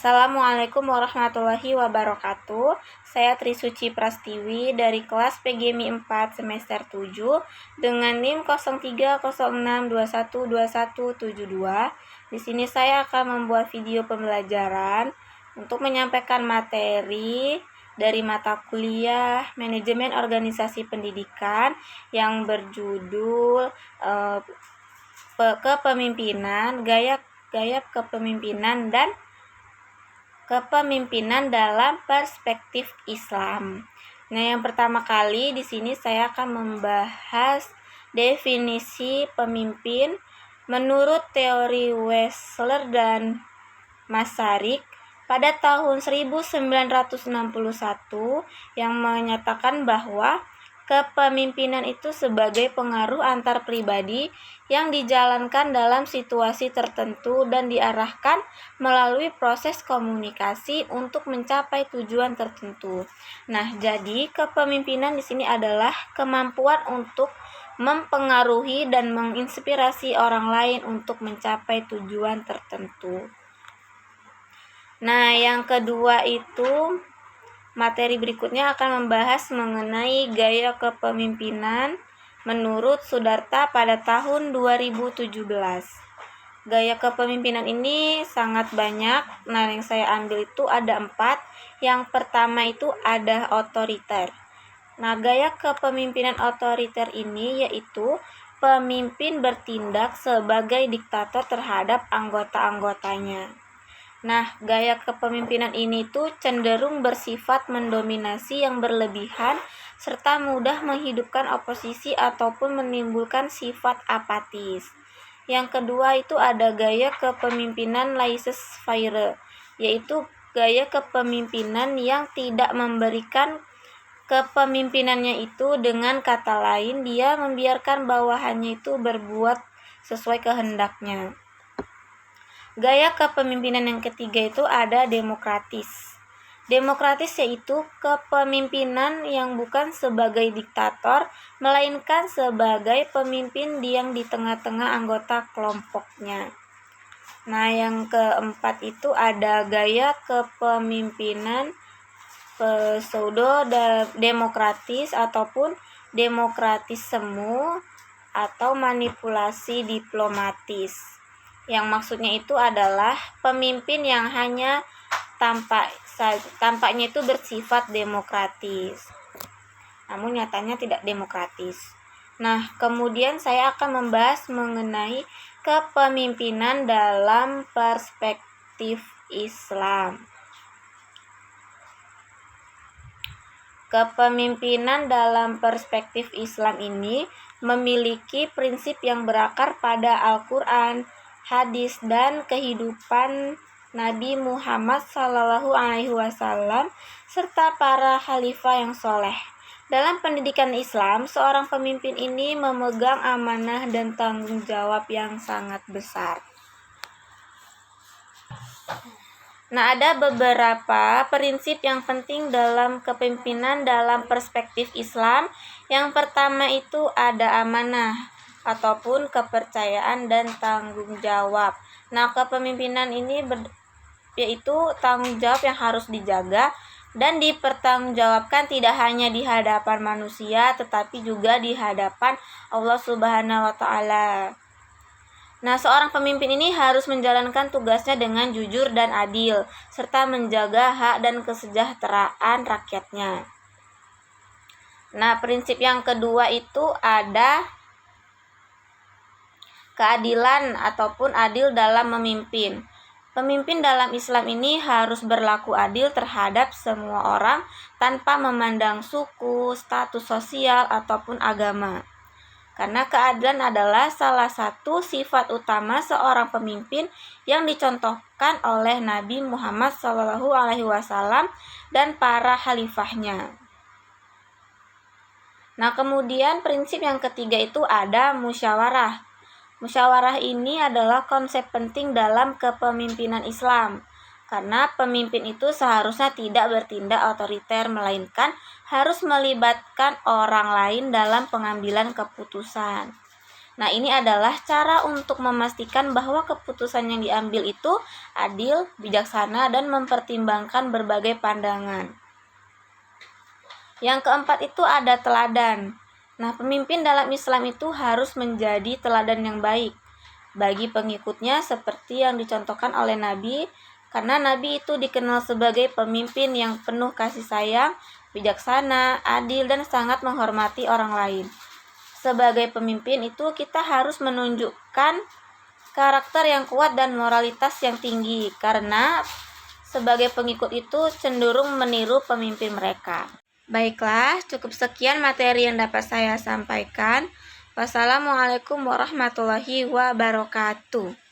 Assalamualaikum warahmatullahi wabarakatuh. Saya Trisuci Prastiwi dari kelas PGMI 4 semester 7 dengan NIM 0306212172. Di sini saya akan membuat video pembelajaran untuk menyampaikan materi dari mata kuliah Manajemen Organisasi Pendidikan yang berjudul Kepemimpinan, Gaya Kepemimpinan dan Kepemimpinan dalam Perspektif Islam. Nah, yang pertama kali di sini saya akan membahas definisi pemimpin menurut teori Wechsler dan Masaryk pada tahun 1961 yang menyatakan bahwa kepemimpinan itu sebagai pengaruh antar pribadi yang dijalankan dalam situasi tertentu dan diarahkan melalui proses komunikasi untuk mencapai tujuan tertentu. Nah, jadi kepemimpinan di sini adalah kemampuan untuk mempengaruhi dan menginspirasi orang lain untuk mencapai tujuan tertentu. Nah, yang kedua itu materi berikutnya akan membahas mengenai gaya kepemimpinan menurut Sudarta pada tahun 2017. Gaya kepemimpinan ini sangat banyak. Nah, yang saya ambil itu ada 4. Yang pertama itu ada otoriter. Nah, gaya kepemimpinan otoriter ini yaitu pemimpin bertindak sebagai diktator terhadap anggota-anggotanya. Nah, gaya kepemimpinan ini tuh cenderung bersifat mendominasi yang berlebihan serta mudah menghidupkan oposisi ataupun menimbulkan sifat apatis. Yang kedua itu ada gaya kepemimpinan laissez-faire, yaitu gaya kepemimpinan yang tidak memberikan kepemimpinannya itu, dengan kata lain dia membiarkan bawahannya itu berbuat sesuai kehendaknya. Gaya kepemimpinan yang ketiga itu ada demokratis. Demokratis yaitu kepemimpinan yang bukan sebagai diktator, melainkan sebagai pemimpin yang di tengah-tengah anggota kelompoknya. Nah, yang keempat itu ada gaya kepemimpinan pseudo-demokratis ataupun demokratis semu atau manipulasi diplomatis. Yang maksudnya itu adalah pemimpin yang hanya tampaknya itu bersifat demokratis, namun nyatanya tidak demokratis. Nah, kemudian saya akan membahas mengenai kepemimpinan dalam perspektif Islam. Kepemimpinan dalam perspektif Islam ini memiliki prinsip yang berakar pada Al-Quran, hadis, dan kehidupan Nabi Muhammad SAW serta para khalifah yang soleh. Dalam pendidikan Islam, seorang pemimpin ini memegang amanah dan tanggung jawab yang sangat besar. Nah, ada beberapa prinsip yang penting dalam kepemimpinan dalam perspektif Islam. Yang pertama itu ada amanah ataupun kepercayaan dan tanggung jawab. Nah, kepemimpinan ini yaitu tanggung jawab yang harus dijaga dan dipertanggungjawabkan tidak hanya di hadapan manusia tetapi juga di hadapan Allah Subhanahu wa taala. Nah, seorang pemimpin ini harus menjalankan tugasnya dengan jujur dan adil serta menjaga hak dan kesejahteraan rakyatnya. Nah, prinsip yang kedua itu ada keadilan ataupun adil dalam memimpin. Pemimpin dalam Islam ini harus berlaku adil terhadap semua orang tanpa memandang suku, status sosial, ataupun agama. Karena keadilan adalah salah satu sifat utama seorang pemimpin yang dicontohkan oleh Nabi Muhammad SAW dan para khalifahnya. Nah, kemudian prinsip yang ketiga itu ada musyawarah. Musyawarah ini adalah konsep penting dalam kepemimpinan Islam, karena pemimpin itu seharusnya tidak bertindak otoriter, melainkan harus melibatkan orang lain dalam pengambilan keputusan. Nah, ini adalah cara untuk memastikan bahwa keputusan yang diambil itu adil, bijaksana, dan mempertimbangkan berbagai pandangan. Yang keempat itu ada teladan. Nah, pemimpin dalam Islam itu harus menjadi teladan yang baik bagi pengikutnya seperti yang dicontohkan oleh Nabi, karena Nabi itu dikenal sebagai pemimpin yang penuh kasih sayang, bijaksana, adil, dan sangat menghormati orang lain. Sebagai pemimpin itu kita harus menunjukkan karakter yang kuat dan moralitas yang tinggi, karena sebagai pengikut itu cenderung meniru pemimpin mereka. Baiklah, cukup sekian materi yang dapat saya sampaikan. Wassalamualaikum warahmatullahi wabarakatuh.